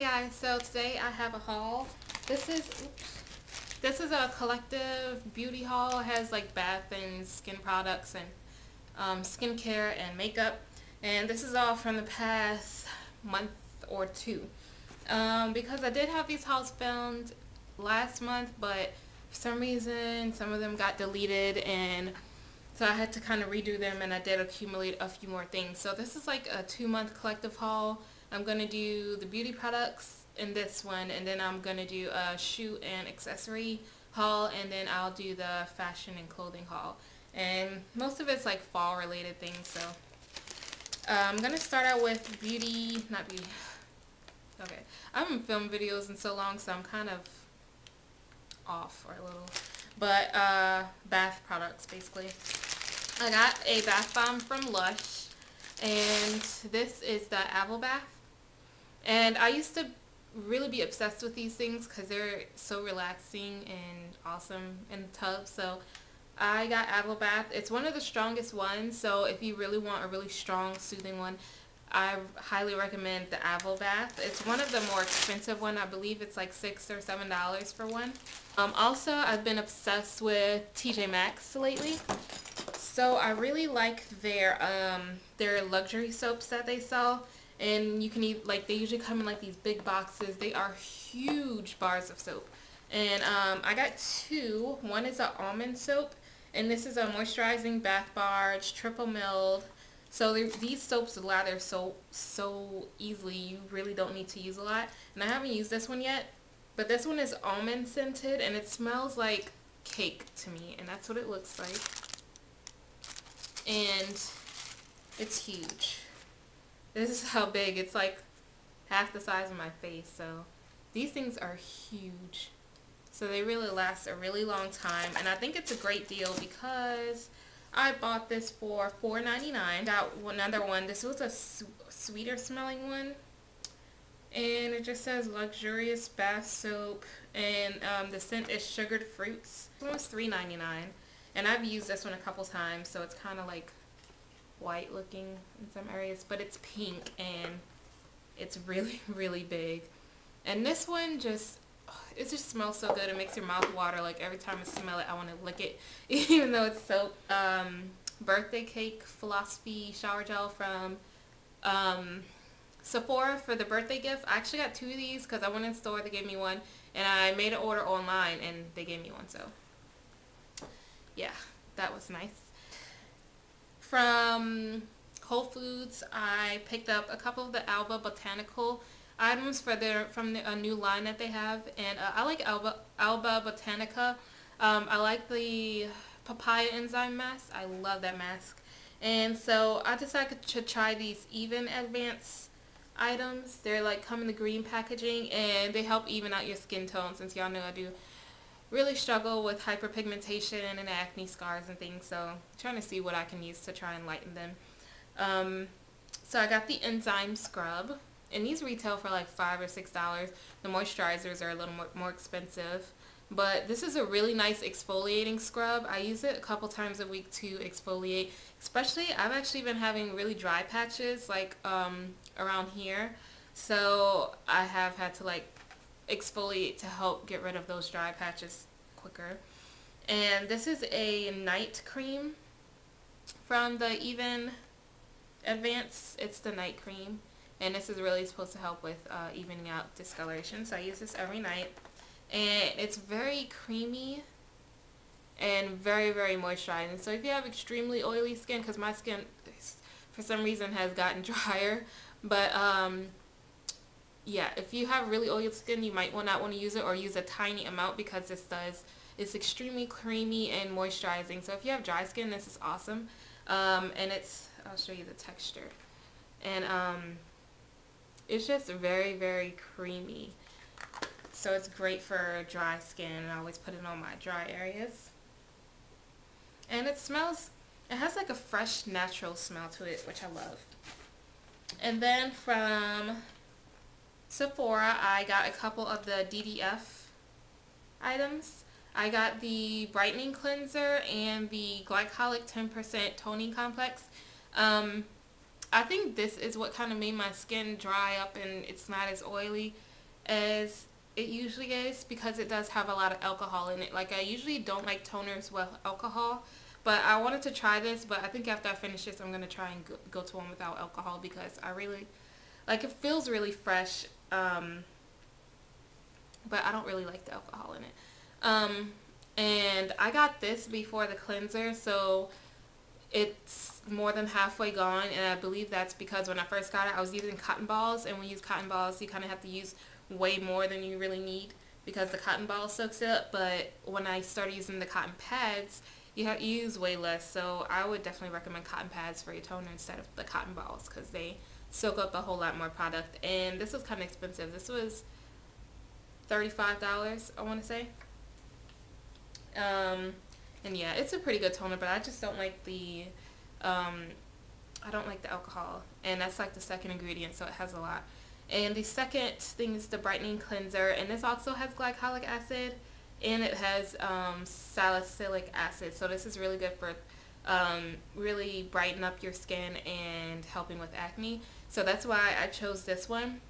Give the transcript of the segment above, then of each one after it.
Hey guys, so today I have a haul. This is a collective beauty haul. It has like bath and skin products and skincare and makeup. And this is all from the past month or two. Because I did have these hauls filmed last month, but for some reason some of them got deleted, and so I had to kind of redo them, and I did accumulate a few more things. So this is like a 2-month collective haul. I'm going to do the beauty products in this one, and then I'm going to do a shoe and accessory haul, and then I'll do the fashion and clothing haul. And most of it's like fall related things, so I'm going to start out with beauty, not beauty. Okay, I haven't filmed videos in so long, so I'm kind of off or a little. But bath products basically. I got a bath bomb from Lush, and this is the Avo Bath. And I used to really be obsessed with these things because they're so relaxing and awesome in the tub. So I got Avo Bath. It's one of the strongest ones, so if you really want a really strong, soothing one, I highly recommend the Avo Bath. It's one of the more expensive one. I believe it's like $6 or $7 for one. Also, I've been obsessed with TJ Maxx lately. So I really like their luxury soaps that they sell, and you can eat, like, they usually come in like these big boxes. They are huge bars of soap, and I got two. One is an almond soap, and this is a moisturizing bath bar. It's triple milled. So these soaps lather so easily. You really don't need to use a lot. And I haven't used this one yet, but this one is almond scented, and it smells like cake to me, and that's what it looks like. And it's huge. This is how big. It's like half the size of my face. So these things are huge. So they really last a really long time. And I think it's a great deal because I bought this for $4.99. Got another one. This was a sweeter smelling one. And it just says luxurious bath soap. And the scent is sugared fruits. This one was $3.99. And I've used this one a couple times, so it's kind of like white looking in some areas, but it's pink and it's really, really big. And this one it just smells so good. It makes your mouth water. Like every time I smell it, I want to lick it, even though it's soap. Birthday cake philosophy shower gel from Sephora for the birthday gift. I actually got two of these because I went in the store, they gave me one, and I made an order online and they gave me one, so yeah, that was nice. From Whole Foods, I picked up a couple of the Alba Botanical items from a new line that they have, and I like Alba Botanica. I like the papaya enzyme mask. I love that mask, and so I decided to try these Even Advanced items. They're like come in the green packaging, and they help even out your skin tone, since y'all know I do really struggle with hyperpigmentation and acne scars and things, so I'm trying to see what I can use to try and lighten them. So I got the enzyme scrub, and these retail for like $5 or $6. The moisturizers are a little more expensive, but this is a really nice exfoliating scrub. I use it a couple times a week to exfoliate, especially I've actually been having really dry patches like around here, so I have had to like exfoliate to help get rid of those dry patches quicker. And this is a night cream from the Even Advanced. It's the night cream, and this is really supposed to help with evening out discoloration, so I use this every night, and it's very creamy and very, very moisturizing. So if you have extremely oily skin, because my skin for some reason has gotten drier, but yeah, if you have really oily skin, you might not want to use it, or use a tiny amount, because it's extremely creamy and moisturizing. So if you have dry skin, this is awesome. And I'll show you the texture. And it's just very, very creamy. So it's great for dry skin, and I always put it on my dry areas. And it has like a fresh, natural smell to it, which I love. And then from Sephora, I got a couple of the DDF items. I got the brightening cleanser and the glycolic 10% toning complex. I think this is what kind of made my skin dry up and it's not as oily as it usually is, because it does have a lot of alcohol in it. Like, I usually don't like toners with alcohol, but I wanted to try this, but I think after I finish this, I'm going to try and go to one without alcohol, because I really, like, it feels really fresh, but I don't really like the alcohol in it. And I got this before the cleanser, so it's more than halfway gone, and I believe that's because when I first got it, I was using cotton balls, and when you use cotton balls, you kind of have to use way more than you really need because the cotton ball soaks it up. But when I started using the cotton pads, you have to use way less, so I would definitely recommend cotton pads for your toner instead of the cotton balls, because they soak up a whole lot more product. And this was kind of expensive. This was $35, I want to say. And yeah, it's a pretty good toner, but I just don't like the I don't like the alcohol, and that's like the second ingredient, so it has a lot. And the second thing is the brightening cleanser, and this also has glycolic acid, and it has salicylic acid, so this is really good for really brighten up your skin and helping with acne. So that's why I chose this one.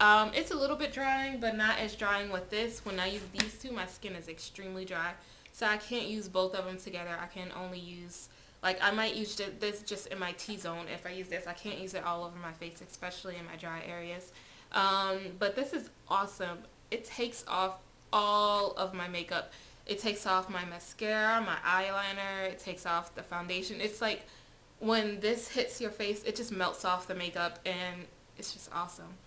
It's a little bit drying, but not as drying with this. When I use these two, my skin is extremely dry, so I can't use both of them together. I can only use, like, I might use this just in my T-zone. If I use this, I can't use it all over my face, especially in my dry areas. But this is awesome. It takes off all of my makeup. It takes off my mascara, my eyeliner, it takes off the foundation. It's like when this hits your face, it just melts off the makeup, and it's just awesome.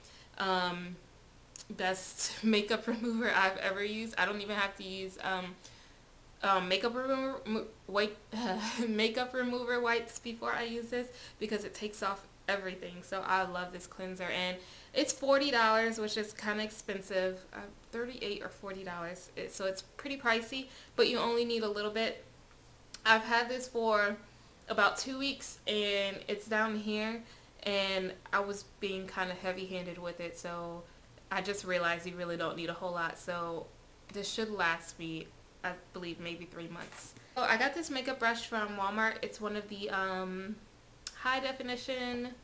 Best makeup remover I've ever used. I don't even have to use makeup remover wipes before I use this, because it takes off everything. So I love this cleanser, and it's $40, which is kind of expensive. $38 or $40, so it's pretty pricey, but you only need a little bit. I've had this for about 2 weeks, and it's down here, and I was being kind of heavy-handed with it, so I just realized you really don't need a whole lot. So this should last me, I believe, maybe 3 months. So I got this makeup brush from Walmart. It's one of the high definition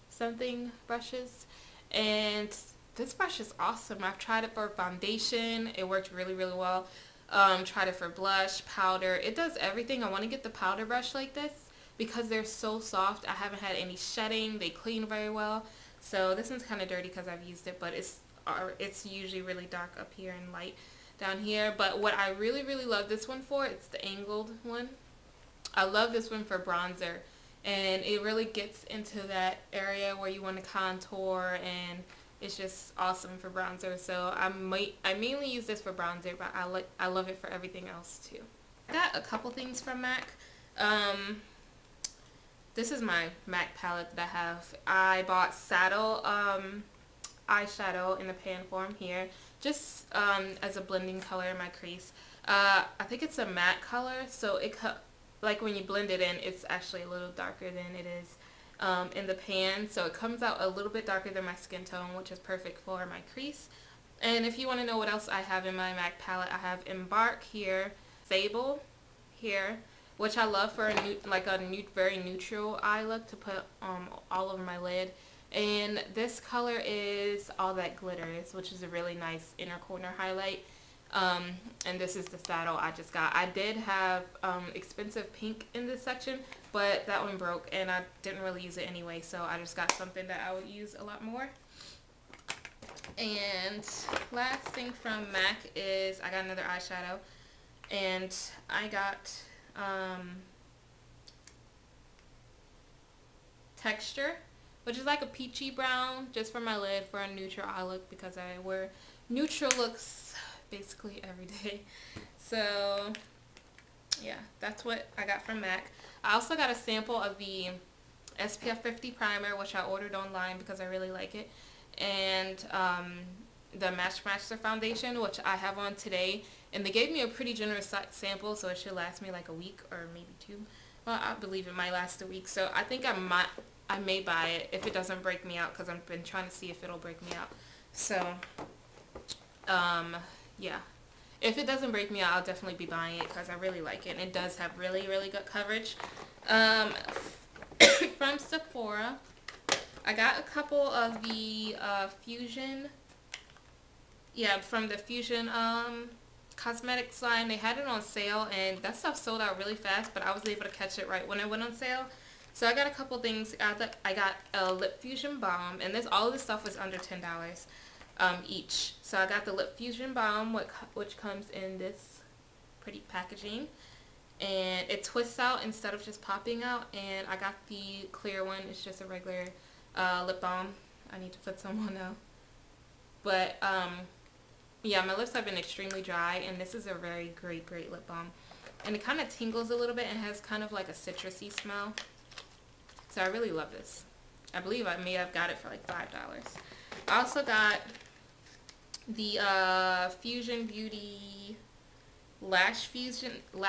something brushes, and this brush is awesome. I've tried it for foundation. It worked really, really well. Tried it for blush, powder. It does everything. I want to get the powder brush like this because they're so soft. I haven't had any shedding. They clean very well. So this one's kind of dirty because I've used it, but it's usually really dark up here and light down here. But what I really, really love this one for, it's the angled one. I love this one for bronzer, and it really gets into that area where you want to contour, and it's just awesome for bronzer. So I mainly use this for bronzer, but I love it for everything else too. I got a couple things from MAC. This is my MAC palette that I have. I bought Saddle eyeshadow in the pan form here, just as a blending color in my crease. I think it's a matte color, so like when you blend it in, it's actually a little darker than it is in the pan, so it comes out a little bit darker than my skin tone, which is perfect for my crease. And if you want to know what else I have in my MAC palette, I have Embark here, Sable here, which I love for a very neutral eye look to put all over my lid. And this color is All That Glitters, which is a really nice inner corner highlight. And this is the Saddle I just got. I did have expensive pink in this section, but that one broke and I didn't really use it anyway, so I just got something that I would use a lot more. And last thing from MAC is I got another eyeshadow, and I got Texture, which is like a peachy brown, just for my lid for a neutral eye look, because I wear neutral looks basically every day. So yeah, that's what I got from MAC. I also got a sample of the SPF 50 primer, which I ordered online because I really like it, and the Matchmaster foundation, which I have on today, and they gave me a pretty generous sample, so it should last me like a week or maybe 2. Well, I believe it might last a week, so I think I may buy it if it doesn't break me out, because I've been trying to see if it'll break me out. So yeah, if it doesn't break me out, I'll definitely be buying it because I really like it, and it does have really, really good coverage. From Sephora, I got a couple of the Fusion, yeah, from the Fusion cosmetics line. They had it on sale, and that stuff sold out really fast, but I was able to catch it right when it went on sale. So I got a couple things. I got a Lip Fusion Balm, and all of this stuff was under $10 each. So I got the Lip Fusion Balm, which comes in this pretty packaging, and it twists out instead of just popping out. And I got the clear one. It's just a regular lip balm. I need to put some on now. But yeah, my lips have been extremely dry, and this is a very great lip balm. And it kind of tingles a little bit and has kind of like a citrusy smell. So I really love this. I believe I may have got it for like $5. I also got the Fusion Beauty Lash Fusion XL,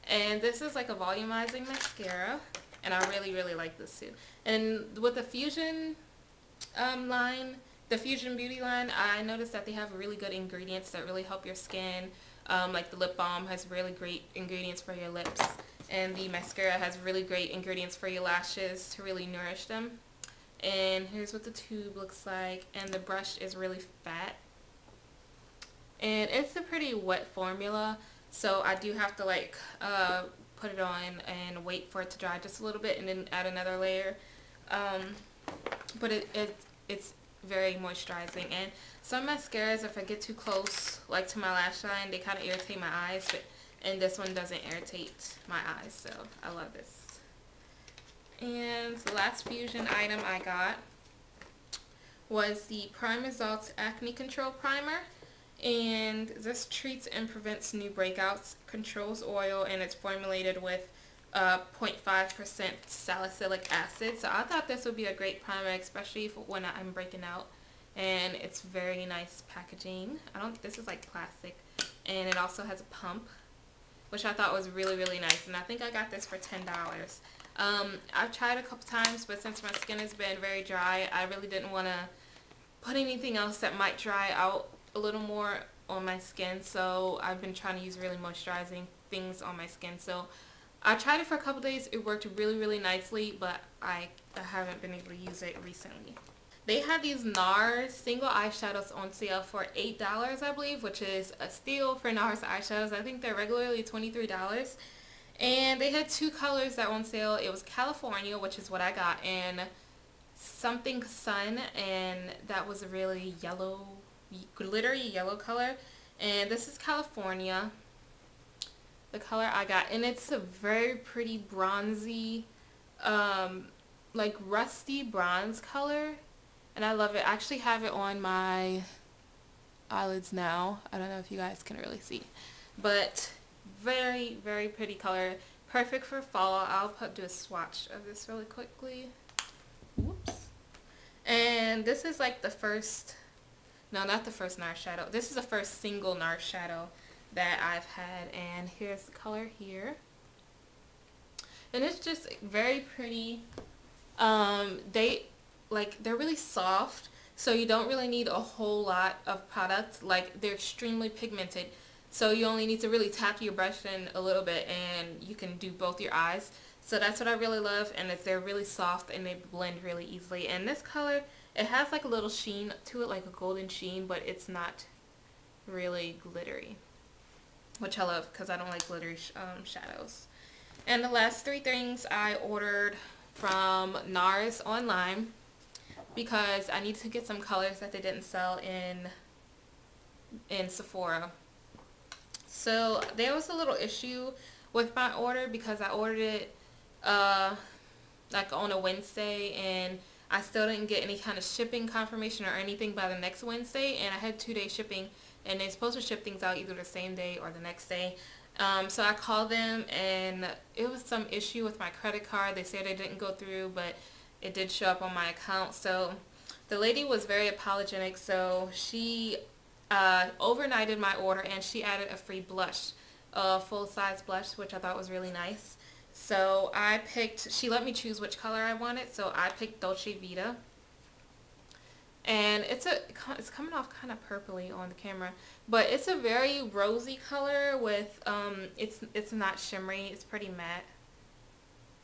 and this is like a volumizing mascara, and I really like this too. And with the Fusion line, the Fusion Beauty line, I noticed that they have really good ingredients that really help your skin. Like the lip balm has really great ingredients for your lips, and the mascara has really great ingredients for your lashes to really nourish them. And here's what the tube looks like, and the brush is really fat, and it's a pretty wet formula, so I do have to like put it on and wait for it to dry just a little bit and then add another layer. But it's very moisturizing. And some mascaras, if I get too close like to my lash line, they kind of irritate my eyes, and this one doesn't irritate my eyes, so I love this. And the last Fusion item I got was the Prime Results Acne Control Primer, and this treats and prevents new breakouts, controls oil, and it's formulated with 0.5% salicylic acid. So I thought this would be a great primer, especially for when I'm breaking out. And it's very nice packaging. This is like plastic, and it also has a pump, which I thought was really nice. And I think I got this for $10. I've tried a couple times, but since my skin has been very dry, I really didn't want to put anything else that might dry out a little more on my skin. So I've been trying to use really moisturizing things on my skin. So I tried it for a couple days. It worked really nicely, but I haven't been able to use it recently. They had these NARS single eyeshadows on sale for $8, I believe, which is a steal for NARS eyeshadows. I think they're regularly $23. And they had two colors that were on sale. It was California, which is what I got, and Something Sun, and that was a really yellow, glittery yellow color. And this is California, the color I got, and it's a very pretty bronzy, like rusty bronze color, and I love it. I actually have it on my eyelids now. I don't know if you guys can really see, but very pretty color, perfect for fall. I'll do a swatch of this really quickly. Whoops. And this is like the first, no, not the first NARS shadow. This is the first single NARS shadow that I've had, and here's the color here, and it's just very pretty. They're really soft, so you don't really need a whole lot of product. Like, they're extremely pigmented, so you only need to really tap your brush in a little bit and you can do both your eyes. So that's what I really love, and they're really soft and they blend really easily. And this color, it has like a little sheen to it, like a golden sheen, but it's not really glittery, which I love because I don't like glittery shadows. And the last three things I ordered from NARS online because I need to get some colors that they didn't sell in Sephora. So there was a little issue with my order because I ordered it like on a Wednesday, and I still didn't get any kind of shipping confirmation or anything by the next Wednesday, and I had 2-day shipping, and they're supposed to ship things out either the same day or the next day. So I called them, and it was some issue with my credit card. They said it didn't go through, but it did show up on my account. So the lady was very apologetic, so she overnighted my order, and she added a free blush, a full-size blush, which I thought was really nice. So I picked, she let me choose which color I wanted, so I picked Dolce Vita. And it's coming off kind of purpley on the camera, but it's a very rosy color with it's not shimmery, it's pretty matte,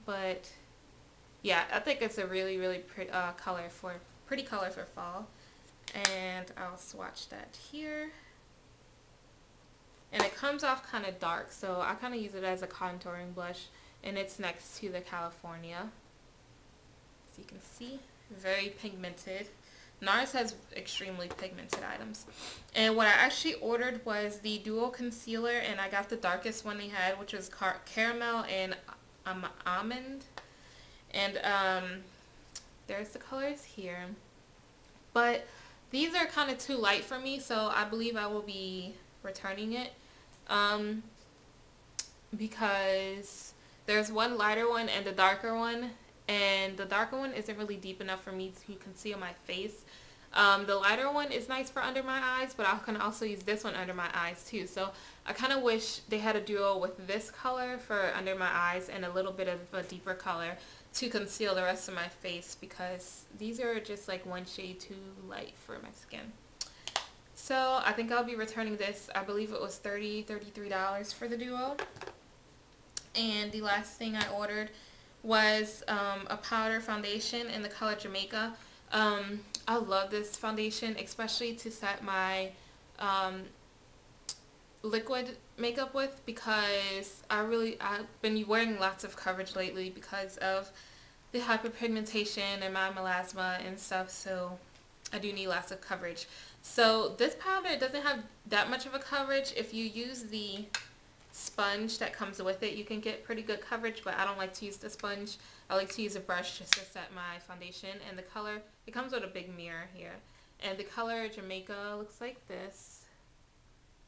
but yeah, I think it's a really pretty pretty color for fall. And I'll swatch that here. And it comes off kind of dark, so I kind of use it as a contouring blush, and it's next to the California. As you can see, very pigmented. NARS has extremely pigmented items. And what I actually ordered was the dual concealer, and I got the darkest one they had, which was caramel and almond. And there's the colors here. But these are kind of too light for me, so I believe I will be returning it. Because there's one lighter one and the darker one, and the darker one isn't really deep enough for me to conceal my face. The lighter one is nice for under my eyes, but I can also use this one under my eyes too. So I kind of wish they had a duo with this color for under my eyes and a little bit of a deeper color to conceal the rest of my face, because these are just like one shade too light for my skin. So I think I'll be returning this. I believe it was $33 for the duo. And the last thing I ordered was a powder foundation in the color Jamaica. I love this foundation, especially to set my liquid makeup with, because I've been wearing lots of coverage lately because of the hyperpigmentation and my melasma and stuff, so I do need lots of coverage. So this powder doesn't have that much of a coverage. If you use the sponge that comes with it, you can get pretty good coverage, but I don't like to use the sponge. I like to use a brush just to set my foundation. And the color, it comes with a big mirror here, and the color Jamaica looks like this.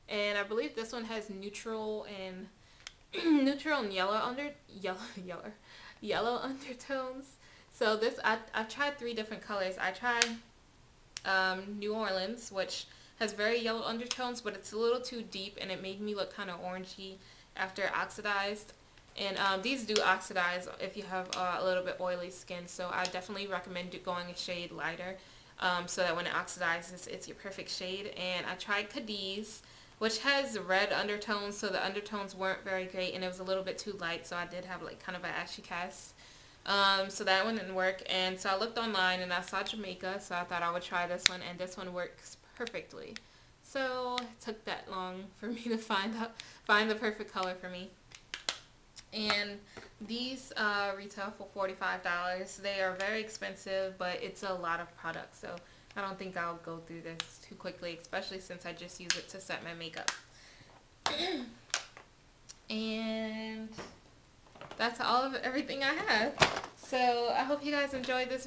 And I believe this one has neutral and yellow undertones. So this, I've tried 3 different colors. I tried New Orleans, which has very yellow undertones, but it's a little too deep, and it made me look kind of orangey after it oxidized. And these do oxidize if you have a little bit oily skin, so I definitely recommend going a shade lighter, so that when it oxidizes, it's your perfect shade. And I tried Cadiz, which has red undertones, so the undertones weren't very great, and it was a little bit too light, so I did have like kind of an ashy cast. So that one didn't work, and so I looked online and I saw Jamaica, so I thought I would try this one, and this one works perfectly. So it took that long for me to find the perfect color for me. And these retail for $45. They are very expensive, but it's a lot of products, so I don't think I'll go through this too quickly, especially since I just use it to set my makeup. And that's all of everything I have. So I hope you guys enjoyed this